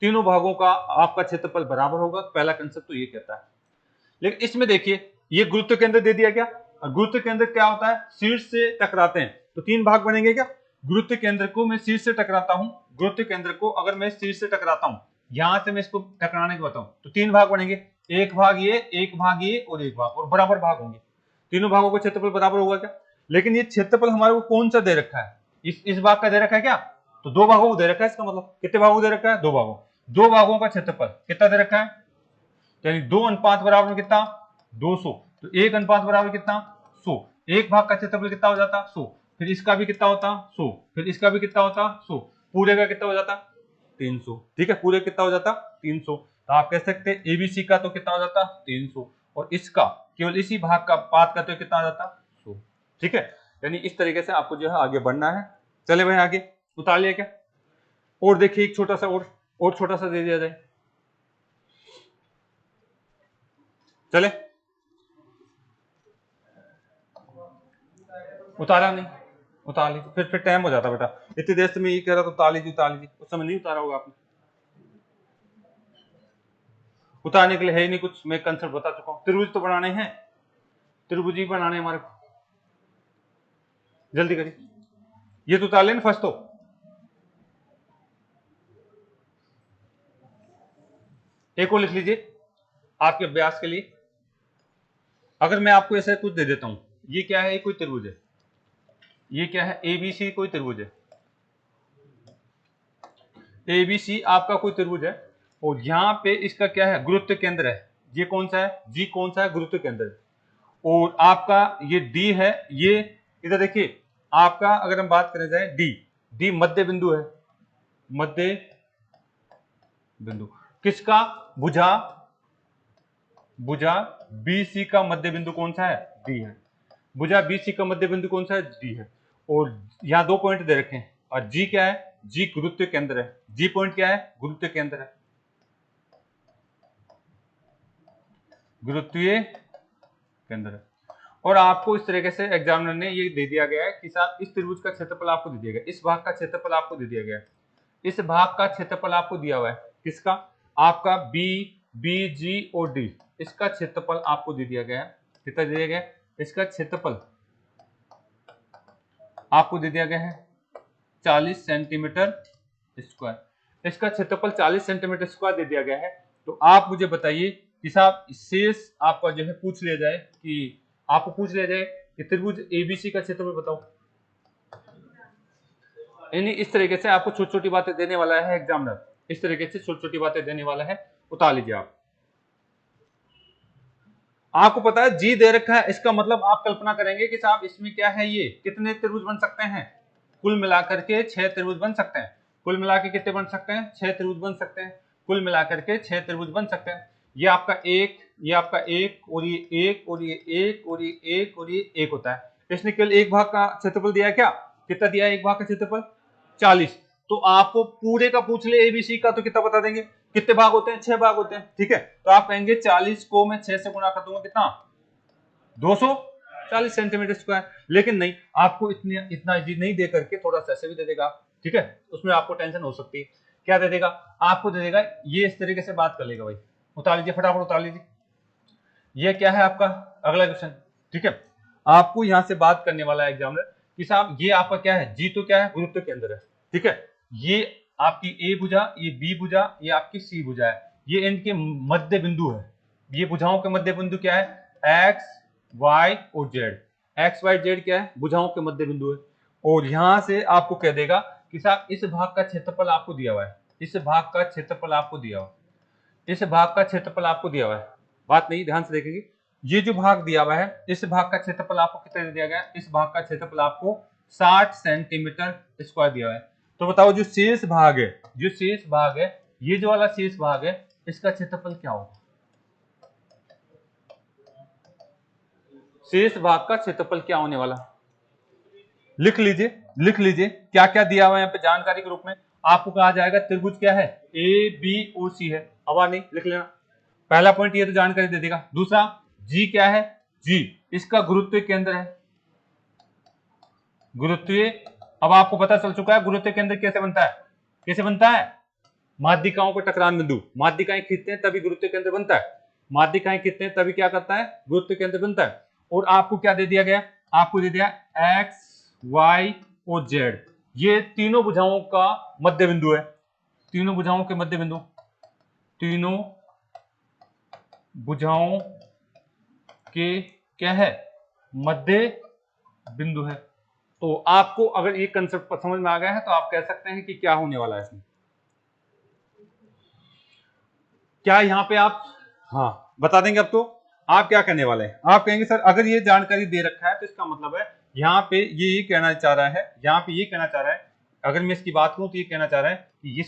तीनों भागों का आपका क्षेत्रफल बराबर होगा। पहला कंसेप्ट तो ये कहता है। लेकिन इसमें देखिए, ये गुरुत्व केंद्र दे दिया क्या? और गुरुत्व केंद्र क्या होता है? शीर्ष से टकराते हैं, तो 3 भाग बनेंगे क्या? गुरुत्व केंद्र को मैं शीर्ष से टकराता हूं, गुरुत्व केंद्र को अगर मैं शीर्ष से टकराता हूं, यहां से मैं इसको टकराने को बताऊं, तो 3 भाग बनेंगे, एक भाग ये, एक भाग ये और एक भाग, और बराबर भाग होंगे। तीनों भागों का क्षेत्रफल बराबर होगा क्या? लेकिन ये क्षेत्रफल हमारे को कौन सा दे रखा है? इस भाग का दे रखा है क्या? तो 2 भागों को दे रखा है। इसका मतलब कितने भागों को दे रखा है? 2 भागों। 2 भागों का क्षेत्रफल कितना दे रखा है? यानी 2 अनुपात बराबर कितना? 200। तो 1 अनुपात बराबर कितना? 100। एक भाग का क्षेत्रफल कितना हो जाता? 100। फिर इसका भी कितना होता? 100। फिर इसका भी कितना होता? 100। पूरे का कितना हो जाता? 300। ठीक है, पूरे कितना हो जाता? 300। तो आप कह सकते हैं एबीसी का तो कितना हो जाता? 300, और इसका केवल इसी भाग का पात का तो कितना हो जाता? 100। ठीक है, यानी इस तरीके से आपको जो है आगे बढ़ना है। चले भाई आगे, उतार लिया क्या? और देखिए एक छोटा सा और छोटा सा दे दिया जाए। चले, उतारा नहीं, उतार लीजिए। फिर टाइम हो जाता बेटा, इतनी देर से मैं ये कह रहा था उतार लीजिए उतार लीजिए, उस समय नहीं उतारा होगा आपने। उतारने के लिए है ही नहीं कुछ, मैं कंसेप्ट बता चुका हूं। त्रिभुज तो बनाने हैं, त्रिभुज ही बनाने हमारे को, जल्दी करिए। ये तो उतार लेना फर्स्ट। तो एक और लिख लीजिए आपके अभ्यास के लिए। अगर मैं आपको ऐसा कुछ दे देता हूं, ये क्या है? कोई त्रिभुज है, ये क्या है? एबीसी कोई त्रिभुज है, एबीसी आपका कोई त्रिभुज है, और यहां पे इसका क्या है? गुरुत्व केंद्र है। ये कौन सा है? जी कौन सा है? गुरुत्व केंद्र है। और आपका ये डी है, ये इधर देखिए आपका, अगर हम बात करें जाए डी, डी मध्य बिंदु है, मध्य बिंदु किसका? भुजा, भुजा बीसी का मध्य बिंदु कौन सा है? डी है। भुजा बीसी का मध्य बिंदु कौन सा है? डी है। और यहाँ 2 पॉइंट दे रखे हैं, और जी क्या है? जी गुरुत्व केंद्र है। जी पॉइंट क्या है? गुरुत्व केंद्र है, गुरुत्वीय केंद्र है। और आपको इस तरीके से एग्जामिनर ने ये दे दिया गया है कि साहब इस त्रिभुज का क्षेत्रफल आपको दे दिया गया, इस भाग का क्षेत्रफल आपको दे दिया गया है, इस भाग का क्षेत्रफल आपको दिया हुआ है। किसका? आपका बी, बी, जी और डी, इसका क्षेत्रफल आपको दे दिया गया है। कितना दिया गया है? इसका क्षेत्रफल आपको दे दिया गया है 40 सेंटीमीटर स्क्वायर। इसका क्षेत्रफल 40 सेंटीमीटर स्क्वायर दे दिया गया है। तो आप मुझे बताइए कि साहब शेष आपका जो है पूछ लिया जाए, कि आपको पूछ लिया जाए कि त्रिभुज एबीसी का क्षेत्रफल बताओ। यानी इस तरीके से आपको छोटी छोटी बातें देने वाला है एग्जामिनर, इस तरीके से छोटी छोटी बातें देने वाला है। उतार लीजिए आप। आपको पता है जी दे रखा है, इसका मतलब आप कल्पना करेंगे कि साहब इसमें क्या है, ये कितने त्रिभुज बन सकते हैं? कुल मिलाकर के 6 त्रिभुज बन सकते हैं। कुल मिलाकर कितने बन सकते हैं? 6 त्रिभुज बन सकते हैं। कुल मिलाकर के 6 त्रिभुज बन सकते हैं। ये आपका एक, ये आपका एक, और ये एक, और ये एक, और ये एक, और ये एक होता है। इसने केवल एक भाग का क्षेत्रफल दिया है क्या? कितना दिया है एक भाग का क्षेत्रफल? 40। तो आपको पूरे का पूछ ले एबीसी का, तो कितना बता देंगे? कितने भाग होते हैं? 6 भाग होते हैं। ठीक है, तो आप कहेंगे 40 को मैं 6 से गुणा कर दूंगा, कितना? 240 सेंटीमीटर स्क्वायर। लेकिन नहीं, आपको इतना इजी नहीं दे करके थोड़ा सा ऐसे भी दे देगा। ठीक है, उसमें आपको टेंशन हो सकती है। क्या दे देगा? आपको दे देगा ये, इस तरीके से बात कर लेगा। भाई उतार लीजिए, फटाफट उतार लीजिए। ये क्या है आपका अगला क्वेश्चन? ठीक है, आपको यहां से बात करने वाला है एग्जामिनर कि साहब ये आपका क्या है? जी तो क्या है? गुरुत्व केंद्र है। ठीक है, ये आपकी ए भुजा, ये बी भुजा, ये आपकी सी भुजा है, ये इनके मध्य बिंदु है। ये भुजाओं के मध्य बिंदु क्या है? एक्स, वाई और जेड। एक्स, वाई, जेड क्या है? भुजाओं के मध्य बिंदु है। और यहां से आपको कह देगा कि साहब इस भाग का क्षेत्रफल आपको दिया हुआ है, इस भाग का क्षेत्रफल आपको दिया हुआ है, इस भाग का क्षेत्रफल आपको दिया हुआ है। बात नहीं, ध्यान से देखेंगे। ये जो भाग दिया हुआ है, इस भाग का क्षेत्रफल आपको कितना दे दिया गया है? इस भाग का क्षेत्रफल आपको 60 सेंटीमीटर स्क्वायर दिया है। तो बताओ जो शेष भाग है, जो शेष भाग है, ये जो वाला शेष भाग है, इसका क्षेत्रफल क्या होगा? शेष भाग का क्षेत्रफल क्या होने वाला? लिख लीजिए, लिख लीजिए क्या क्या दिया हुआ है यहाँ पे जानकारी के रूप में। आपको कहा जाएगा त्रिभुज क्या है? ए बी ओ सी है। अब नहीं लिख लेना, पहला पॉइंट ये तो जानकारी दे देगा। दूसरा, जी क्या है? जी इसका गुरुत्व केंद्र है। गुरुत्व, अब आपको पता चल चुका है गुरुत्व केंद्र कैसे बनता है? कैसे बनता है? माध्यिकाओं को टकरान बिंदु, माध्यिकाएं खींचते हैं तभी गुरुत्व केंद्र बनता है। माध्यिकाएं खींचते हैं तभी क्या करता है? गुरुत्व केंद्र बनता है। और आपको क्या दे दिया गया? आपको दे दिया एक्स वाई और जेड, ये तीनों भुजाओं का मध्य बिंदु है। तीनों भुजाओं के मध्य बिंदु, तीनों भुजाओं के क्या है? मध्य बिंदु है। तो आपको अगर ये कंसेप्ट समझ में आ गया है तो आप कह सकते हैं कि क्या होने वाला है इसमें। क्या यहाँ पे आप हाँ बता देंगे? अब तो आप क्या करने वाले हैं? आप कहेंगे सर अगर ये जानकारी दे रखा है तो इसका मतलब है यहाँ पे ये कहना चाह रहा है, यहाँ पे ये कहना चाह रहा है, अगर मैं इसकी बात करूं तो ये कहना चाह रहा है कि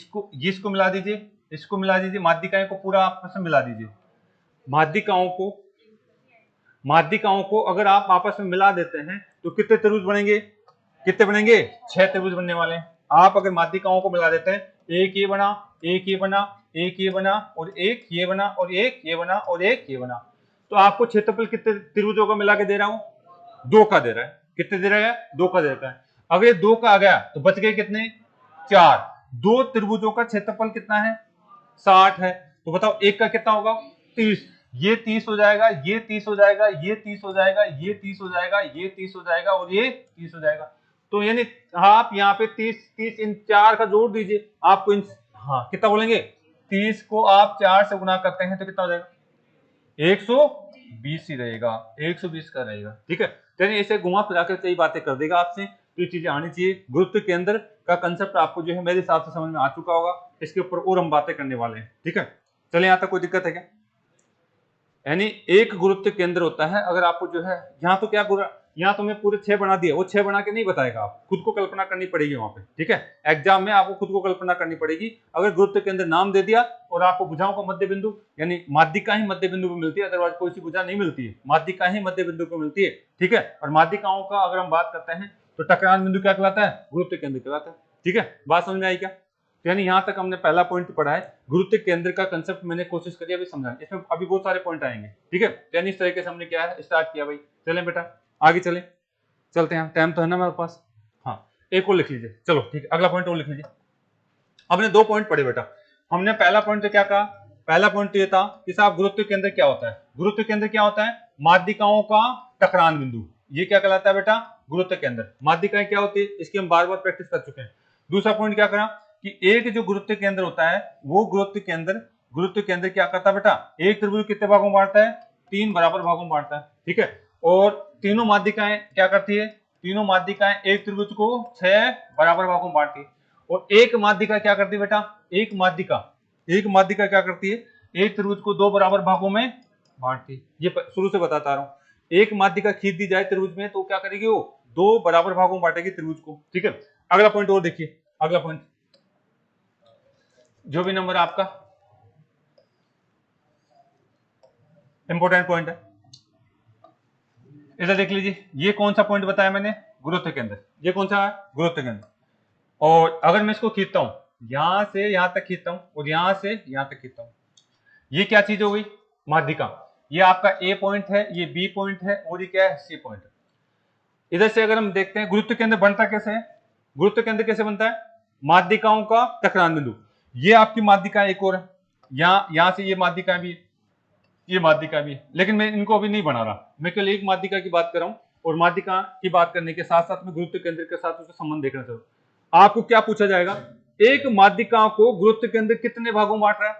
इसको मिला दीजिए, इसको मिला दीजिए, माध्यिकाओं को पूरा आपस में मिला दीजिए। माध्यिकाओं को अगर आप आपस में मिला देते हैं तो कितने त्रिभुज बनेंगे? कितने बनेंगे? 6 त्रिभुज बनने वाले हैं। आप अगर माध्यिकाओं को मिला देते हैं, एक ये बना, एक ये बना, एक ये बना, और एक ये बना, और एक ये बना, और एक ये बना, तो आपको क्षेत्रफल कितने त्रिभुजों को मिला के दे रहा हूं? 2 का दे रहा है। कितने दे रहा है? 2 का दे रहा है। अगर ये 2 का आ गया तो बच गए कितने? 4। 2 त्रिभुजों का क्षेत्रफल कितना है? 60 है। तो बताओ एक का कितना होगा? 30। ये 30 हो जाएगा, ये 30 हो जाएगा, ये 30 हो जाएगा, ये 30 हो जाएगा, ये 30 हो जाएगा, और ये 30 हो जाएगा। तो यानी आप यहाँ पे 30 इन 4 का जोड़ दीजिए, आपको इन हाँ कितना बोलेंगे? 30 को आप 4 से गुना करते हैं तो कितना हो जाएगा? 120 ही रहेगा, 120 का रहेगा। ठीक है, यानी इसे घुमा फिरा कर कई बातें कर देगा आपसे, तो ये चीजें आनी चाहिए। गुरुत्व केंद्र का कंसेप्ट आपको जो है मेरे हिसाब से समझ में आ चुका होगा। इसके ऊपर और हम बातें करने वाले हैं। ठीक है, चलिए यहाँ तक कोई दिक्कत है क्या? यानी एक गुरुत्व केंद्र होता है। अगर आपको जो है यहाँ तो क्या यहाँ तो मैं पूरे 6 बना दिया, वो 6 बना के नहीं बताएगा, आप खुद को कल्पना करनी पड़ेगी वहां पे। ठीक है, एग्जाम में आपको खुद को कल्पना करनी पड़ेगी। अगर गुरुत्व केंद्र नाम दे दिया और आपको भुजाओं का मध्य बिंदु, यानी माध्यिका ही मध्य बिंदु को मिलती है, अदरवाइज कोई सी भुजा नहीं मिलती है, माध्यिका ही मध्य बिंदु को मिलती है। ठीक है, और माध्यिकाओं का अगर हम बात करते हैं तो टकरान बिंदु क्या कहलाता है? गुरुत्व केंद्र कहलाता है। ठीक है, बात समझ में आई क्या? यानी यहां तक हमने पहला पॉइंट पढ़ा है, गुरुत्व केंद्र का कंसेप्ट मैंने कोशिश करी अभी समझाने। इसमें अभी बहुत सारे पॉइंट आएंगे। ठीक है, यानी इस तरीके से हमने क्या है स्टार्ट किया भाई। चलें बेटा आगे चलते हैं, टाइम तो है ना हमारे पास। हाँ एक और लिख लीजिए, चलो ठीक है, अगला पॉइंट और लिख लीजिए। हमने 2 पॉइंट पढ़े बेटा। हमने पहला पॉइंट तो क्या कहा? पहला पॉइंट तो ये था कि साहब गुरुत्व केंद्र क्या होता है? गुरुत्व केंद्र क्या होता है? माध्यिकाओं का टकरान बिंदु, ये क्या कहलाता है बेटा? गुरुत्व केंद्र। माध्यिकाएं क्या होती है इसकी हम बार बार प्रैक्टिस कर चुके हैं। दूसरा पॉइंट क्या करा कि एक जो गुरुत्व केंद्र होता है वो गुरुत्व केंद्र क्या करता है बेटा? एक त्रिभुज कितने भागों में बांटता है? 3 बराबर भागों में बांटता है। ठीक है, और तीनों माध्यिकाएं क्या करती है? तीनों माध्यिकाएं एक त्रिभुज को 6 बराबर भागों में बांटती है। और एक माध्यिका क्या करती है बेटा? एक माध्यिका क्या करती है? एक त्रिभुज को 2 बराबर भागों में बांटती है। ये शुरू से बताता रहा हूं। एक माध्यिका खींच दी जाए त्रिभुज में तो क्या करेगी? वो 2 बराबर भागों में बांटेगी त्रिभुज को। ठीक है, अगला पॉइंट और देखिए, अगला पॉइंट जो भी नंबर आपका इंपॉर्टेंट पॉइंट है, इधर देख लीजिए। ये कौन सा पॉइंट बताया मैंने? गुरुत्व केंद्र। ये कौन सा है? गुरुत्व केंद्र। और अगर मैं इसको खींचता हूं, यहां से यहां तक खींचता हूं और यहां से यहां तक खींचता हूं, ये क्या चीज हो गई? माध्यिका। ये आपका ए पॉइंट है, ये बी पॉइंट है, और ये क्या है? सी पॉइंट है। इधर से अगर हम देखते हैं गुरुत्व केंद्र बनता कैसे है? गुरुत्व केंद्र कैसे बनता है? माध्यिकाओं का टकरान बिंदु। ये आपकी माध्यिका एक और है, यहां से ये माध्यिका भी है, ये माध्यिका भी है, लेकिन मैं इनको अभी नहीं बना रहा, मैं केवल एक माध्यिका की बात कर रहा हूं। और माध्यिका की बात करने के साथ साथ में गुरुत्व केंद्र के साथ उसका संबंध देखना चाहूँ। आपको क्या पूछा जाएगा? एक माध्यिका को गुरुत्व केंद्र कितने भागों में बांट रहा है?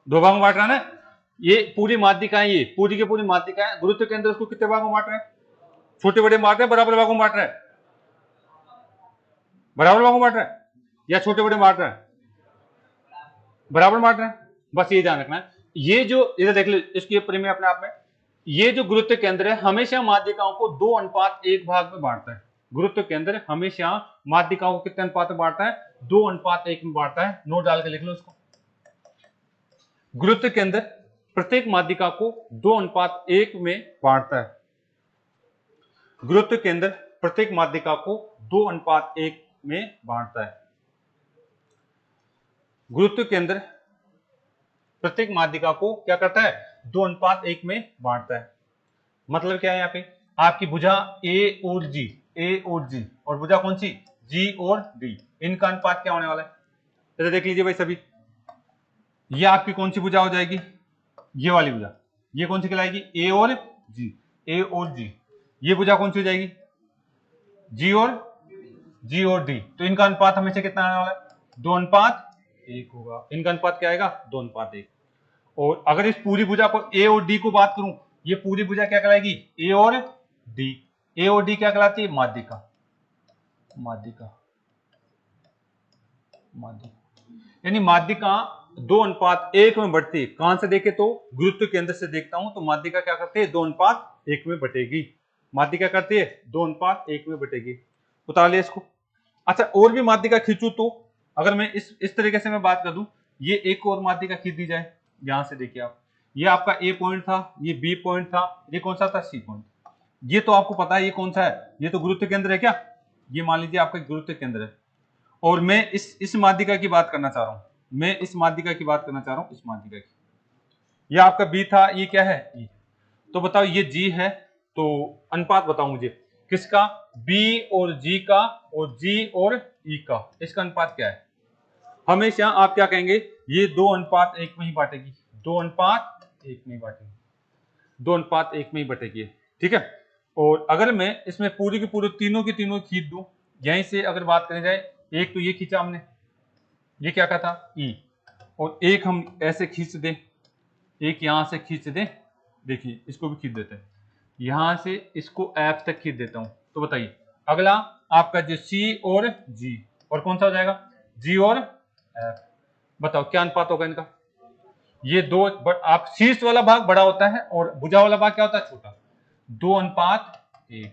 2 भागों में बांट रहा है ना। ये पूरी माध्यिकाएं, ये पूरी की पूरी माध्यिकाएं, गुरुत्व केंद्र उसको कितने भागों में बांट रहे हैं? छोटे बड़े बांट रहे हैं, बराबर भागों में बांट रहे हैं? बराबर भागों में बांट रहे हैं या छोटे बड़े बांट रहे हैं? बराबर बांट रहे हैं। बस ये ध्यान रखना है। ये जो इधर देख लो, इसकी परिमेय अपने आप में ये जो गुरुत्व केंद्र है हमेशा माध्यिकाओं को 2:1 भाग में बांटता है। गुरुत्व केंद्र हमेशा माध्यिकाओं को कितने अनुपात में बांटता है? 2:1 में बांटता है। नोट डाल के लिख लो इसको। गुरुत्व केंद्र प्रत्येक माध्यिका को 2:1 में बांटता है। गुरुत्व केंद्र प्रत्येक माध्यिका को 2:1 में बांटता है। गुरुत्व केंद्र प्रत्येक माध्यिका को क्या करता है? 2:1 में बांटता है। मतलब क्या है? यहाँ पे आपकी भुजा ए और जी, ए और जी, और भुजा कौन सी? जी और डी, इनका अनुपात क्या होने वाला है? तो देख लीजिए भाई सभी, ये आपकी कौन सी भुजा हो जाएगी? ये वाली भुजा। ये कौन सी कहलाएगी? ए और जी, ए और जी। ये भुजा कौन सी हो जाएगी? जी और डी। तो इनका अनुपात हमेशा कितना आने वाला है? 2:1 होगा। इनका अनुपात क्या आएगा? 2:1। और अगर इस पूरी भुजा को ए और डी को बात करूं, ये पूरी भुजा क्या कहलाएगी? ए और डी। ए और डी क्या कहलाती है? माध्यिका। यानी माध्यिका 2:1 में बढ़ती है। कहां से देखे तो गुरुत्व केंद्र से देखता हूं तो माध्यिका क्या करती है? 2:1 में बटेगी। माध्यिका करती है 2:1 में बटेगी। उतार लिया इसको। अच्छा, और भी माध्यिका खींचू तो अगर मैं इस तरीके से मैं बात कर दूं, ये एक और माध्यिका खींच दी जाए। यहां से देखिए आप, ये आपका ए पॉइंट था, ये बी पॉइंट था, ये कौन सा था? C point. ये तो आपको पता है ये कौन सा है? ये तो गुरुत्व केंद्र है क्या? ये मान लीजिए आपका गुरुत्व केंद्र है। और मैं इस माध्यिका की बात करना चाह रहा हूं। मैं इस माध्यिका की बात करना चाह रहा हूं, इस माध्यिका की। ये आपका बी था, ये क्या है? ई। तो बताओ ये जी है, तो अनुपात बताओ मुझे किसका? बी और जी का, और जी और ई का। इसका अनुपात क्या है? हमेशा आप क्या कहेंगे? ये 2:1 में ही बांटेगी। 2:1 में ही बांटेगी। 2:1 में ही बटेगी। ठीक है। और अगर मैं इसमें पूरी की पूरी तीनों की तीनों खींच दूं, यहीं से अगर बात करी जाए, एक तो ये खींचा हमने, ये क्या का था? ई। और एक हम ऐसे खींच दें, एक यहां से खींच दें, देखिए इसको भी खींच देते हैं, यहां से इसको एफ तक खींच देता हूं। तो बताइए अगला आपका जो सी और जी, और कौन सा हो जाएगा? जी और एफ। बताओ क्या अनुपात होगा इनका? ये दो, आप शीर्ष वाला भाग बड़ा होता है और भुजा वाला भाग क्या होता है? छोटा। 2:1।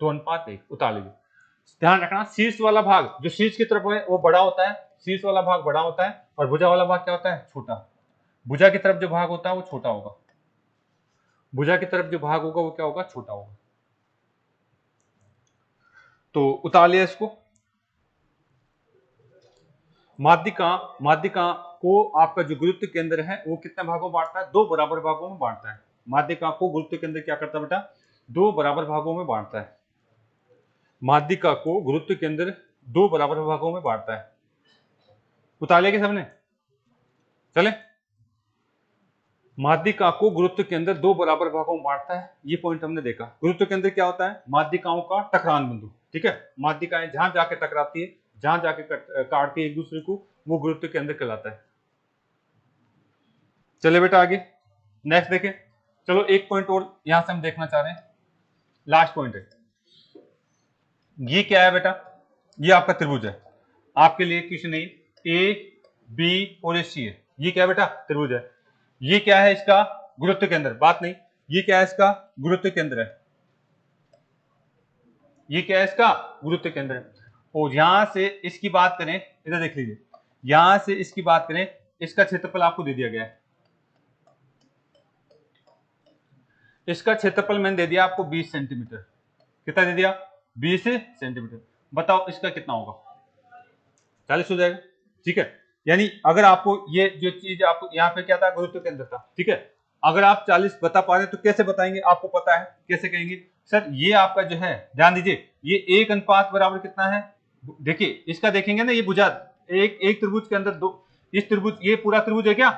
2:1 उतार लीजिए। ध्यान रखना, शीर्ष वाला भाग जो शीर्ष की तरफ है वो बड़ा होता है, शीर्ष वाला भाग बड़ा होता है, और भुजा वाला भाग क्या होता है? छोटा। भुजा की तरफ जो भाग होता है वो छोटा होगा। भुजा की तरफ जो भाग होगा वो क्या होगा? छोटा होगा। तो उतार लिया इसको। माध्यिका को आपका जो गुरुत्व केंद्र है वो कितने भागों में बांटता है? 2 बराबर भागों में बांटता है। माध्यिका को गुरुत्व केंद्र क्या करता है बेटा? 2 बराबर भागों में बांटता है। माध्यिका को गुरुत्व केंद्र 2 बराबर भागों में बांटता है। उतार लिया सबने? चले। माध्यिका को गुरुत्व केंद्र 2 बराबर भागों में बांटता है। ये पॉइंट हमने देखा। गुरुत्व केंद्र क्या होता है? माध्यिकाओं का टकरान बिंदु। ठीक है। माध्यिकाएं जहां जाके टकराती है, जहां जाके काटती है एक दूसरे को, वो गुरुत्व केंद्र कहलाता है। चले बेटा आगे नेक्स्ट देखें। चलो एक पॉइंट और यहां से हम देखना चाह रहे हैं, लास्ट पॉइंट है। ये क्या है बेटा? ये आपका त्रिभुज है। आपके लिए क्वेश्चन नहीं, ए बी और सी है। ये क्या है बेटा? त्रिभुज है। ये क्या है? इसका गुरुत्व केंद्र। बात नहीं, ये क्या है? इसका गुरुत्व केंद्र है। ये क्या है? इसका गुरुत्व केंद्र है। और यहां से इसकी बात करें, इधर देख लीजिए, यहां से इसकी बात करें, इसका क्षेत्रफल आपको दे दिया गया है। इसका क्षेत्रफल मैंने दे दिया आपको 20 सेंटीमीटर। कितना दे दिया? 20 सेंटीमीटर। बताओ इसका कितना होगा? 40 हो जाएगा। ठीक है। यानी अगर आपको ये जो चीज आपको यहाँ पे क्या था? गुरुत्व केंद्र था। ठीक है। अगर आप 40 बता पा रहे तो कैसे बताएंगे? आपको पता है कैसे कहेंगे? सर ये आपका जो है, ध्यान दीजिए, ये एक अनुपात बराबर कितना है? देखिए इसका देखेंगे ना, ये भुजा एक त्रिभुज के अंदर दो, इस त्रिभुज, ये पूरा त्रिभुज है क्या?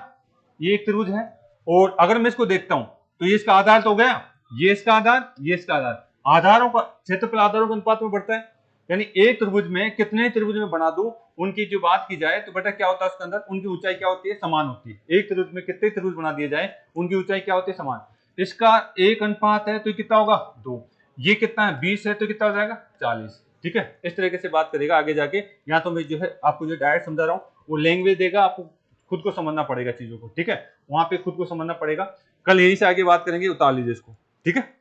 ये एक त्रिभुज है। और अगर मैं इसको देखता हूं तो ये इसका आधार तो हो गया, ये इसका आधार, ये इसका आधार। आधारों का क्षेत्रफल आधारों के अनुपात में बढ़ता है। यानी एक त्रिभुज में कितने त्रिभुज में बना दूं, उनकी जो बात की जाए तो बेटा क्या होता है उसके अंदर? उनकी ऊंचाई क्या होती है? समान होती है। एक त्रिभुज में कितने त्रिभुज बना दिए जाए, उनकी ऊंचाई क्या होती है? समान। इसका एक अनुपात है तो कितना होगा? 2। ये कितना है? 20 है तो कितना हो जाएगा? 40। ठीक है। इस तरीके से बात करेगा आगे जाके। यहाँ तो मैं जो है आपको जो डायरेक्ट समझा रहा हूँ, वो लैंग्वेज देगा, आपको खुद को समझना पड़ेगा चीजों को। ठीक है। वहां पे खुद को समझना पड़ेगा। कल यहीं से आगे बात करेंगे, उतार लीजिए इसको, ठीक है।